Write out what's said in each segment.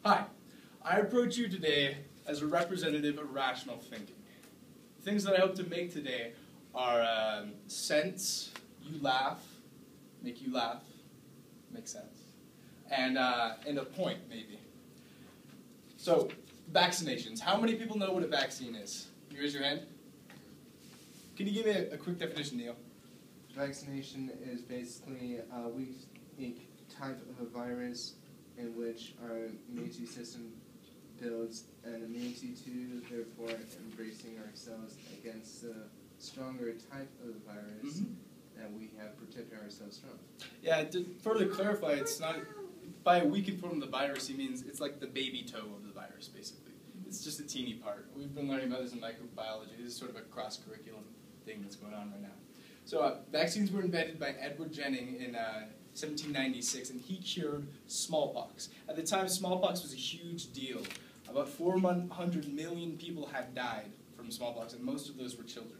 Hi, I approach you today as a representative of rational thinking. The things that I hope to make today are sense, you laugh, make you laugh, make sense, and a point, maybe. So, vaccinations. How many people know what a vaccine is? Can you raise your hand? Can you give me a quick definition, Neil? Vaccination is basically a weak type of a virus in which our immunity system builds an immunity to, therefore embracing ourselves against the stronger type of the virus that we have protected ourselves from. Yeah, to further clarify, it's not, by a weakened form of the virus, he means it's like the baby toe of the virus, basically. It's just a teeny part. We've been learning about this in microbiology. This is sort of a cross-curriculum thing that's going on right now. So vaccines were invented by Edward Jenner in 1796, and he cured smallpox. At the time, smallpox was a huge deal. About 400 million people had died from smallpox, and most of those were children.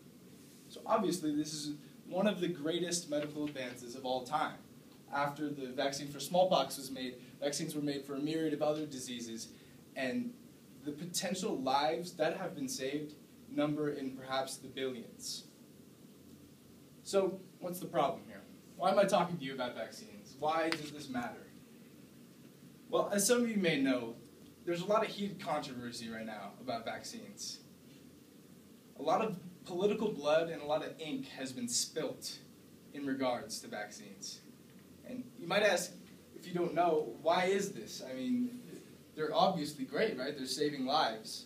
So obviously, this is one of the greatest medical advances of all time. After the vaccine for smallpox was made, vaccines were made for a myriad of other diseases, and the potential lives that have been saved number in perhaps the billions. So, what's the problem here? Why am I talking to you about vaccines? Why does this matter? Well, as some of you may know, there's a lot of heated controversy right now about vaccines. A lot of political blood and a lot of ink has been spilt in regards to vaccines. And you might ask, if you don't know, why is this? I mean, they're obviously great, right? They're saving lives.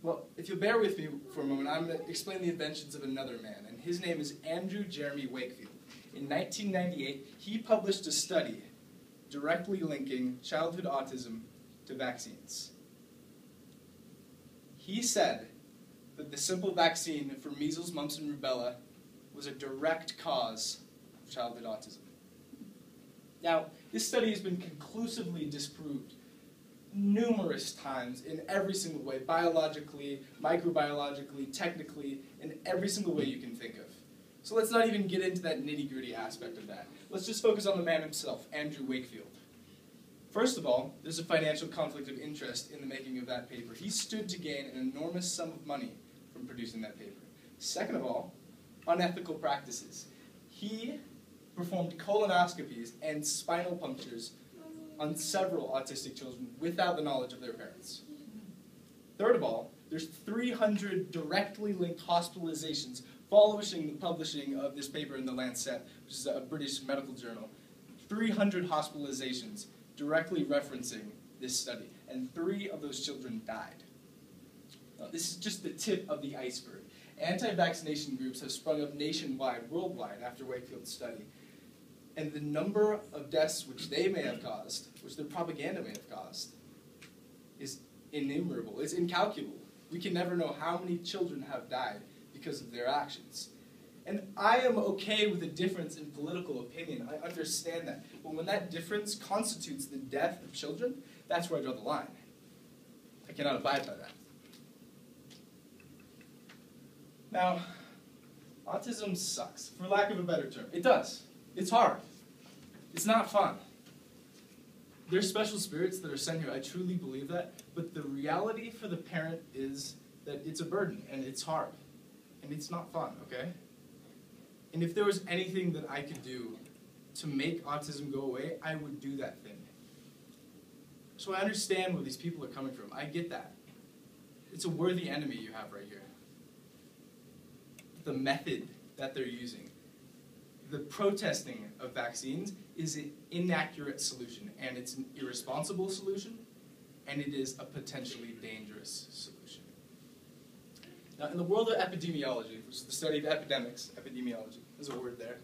Well, if you'll bear with me for a moment, I'm going to explain the inventions of another man, and his name is Andrew Jeremy Wakefield. In 1998, he published a study directly linking childhood autism to vaccines. He said that the simple vaccine for measles, mumps, and rubella was a direct cause of childhood autism. Now, this study has been conclusively disproved numerous times in every single way, biologically, microbiologically, technically, in every single way you can think of. So let's not even get into that nitty-gritty aspect of that. Let's just focus on the man himself, Andrew Wakefield. First of all, there's a financial conflict of interest in the making of that paper. He stood to gain an enormous sum of money from producing that paper. Second of all, unethical practices. He performed colonoscopies and spinal punctures on several autistic children without the knowledge of their parents. Third of all, there's 300 directly linked hospitalizations following the publishing of this paper in The Lancet, which is a British medical journal. 300 hospitalizations directly referencing this study, and 3 of those children died. Now, this is just the tip of the iceberg. Anti-vaccination groups have sprung up nationwide, worldwide, after Wakefield's study. And the number of deaths which they may have caused, which their propaganda may have caused, is innumerable. It's incalculable. We can never know how many children have died because of their actions. And I am okay with a difference in political opinion. I understand that. But when that difference constitutes the death of children, that's where I draw the line. I cannot abide by that. Now, autism sucks, for lack of a better term. It does. It's hard. It's not fun. There's special spirits that are sent here. I truly believe that. But the reality for the parent is that it's a burden, and it's hard. And it's not fun, okay? And if there was anything that I could do to make autism go away, I would do that thing. So I understand where these people are coming from. I get that. It's a worthy enemy you have right here. The method that they're using, the protesting of vaccines is an inaccurate solution, and it's an irresponsible solution, and it is a potentially dangerous solution. Now, in the world of epidemiology, which is the study of epidemics, epidemiology, there's a word there,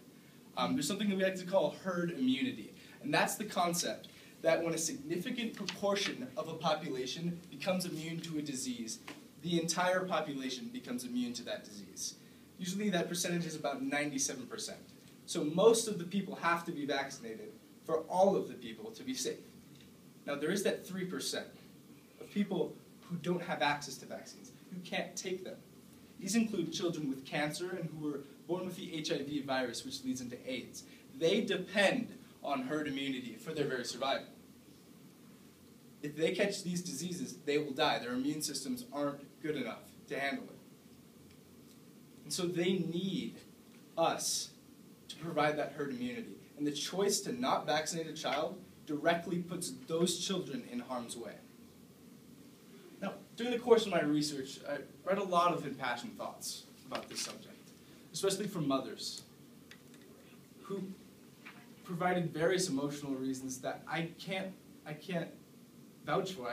there's something that we like to call herd immunity, and that's the concept that when a significant proportion of a population becomes immune to a disease, the entire population becomes immune to that disease. Usually that percentage is about 97%. So most of the people have to be vaccinated for all of the people to be safe. Now there is that 3% of people who don't have access to vaccines, who can't take them. These include children with cancer and who were born with the HIV virus, which leads into AIDS. They depend on herd immunity for their very survival. if they catch these diseases, they will die. Their immune systems aren't good enough to handle it. And so they need us to provide that herd immunity. And the choice to not vaccinate a child directly puts those children in harm's way. Now, during the course of my research, I read a lot of impassioned thoughts about this subject, especially from mothers who provided various emotional reasons that I can't vouch for.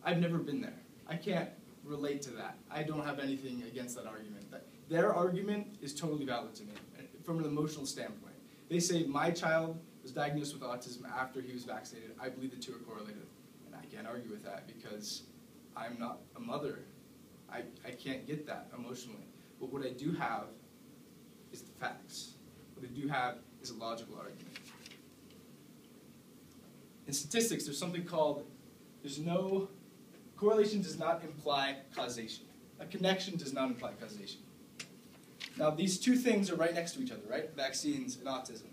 I've never been there. I can't relate to that. I don't have anything against that argument. Their argument is totally valid to me from an emotional standpoint. They say my child was diagnosed with autism after he was vaccinated. I believe the two are correlated. And I can't argue with that because I'm not a mother. I can't get that emotionally. But what I do have is the facts. What I do have is a logical argument. In statistics, there's something called, correlation does not imply causation. A connection does not imply causation. Now, these two things are right next to each other, right? Vaccines and autism.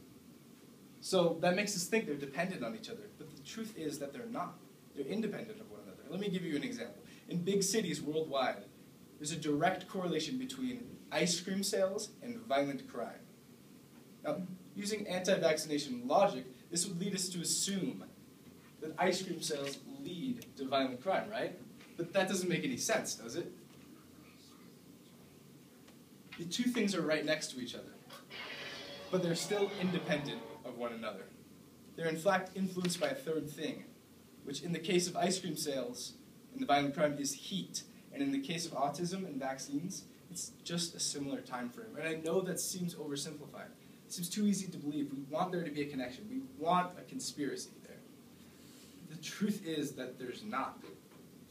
So that makes us think they're dependent on each other. But the truth is that they're not. They're independent of one another. Let me give you an example. In big cities worldwide, there's a direct correlation between ice cream sales and violent crime. Now, using anti-vaccination logic, this would lead us to assume that ice cream sales lead to violent crime, right? But that doesn't make any sense, does it? The two things are right next to each other, but they're still independent of one another. They're in fact influenced by a third thing, which in the case of ice cream sales and the violent crime is heat, and in the case of autism and vaccines, it's just a similar time frame. And I know that seems oversimplified. It seems too easy to believe. We want there to be a connection. We want a conspiracy there. The truth is that there's not.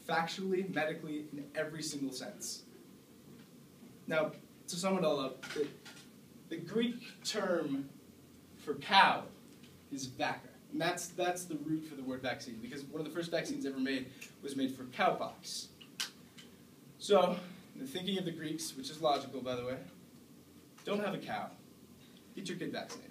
Factually, medically, in every single sense. Now, to sum it all up, the Greek term for cow is vaka. And that's the root for the word vaccine, because one of the first vaccines ever made was made for cowpox. So, in the thinking of the Greeks, which is logical, by the way, don't have a cow. Get your kid vaccinated.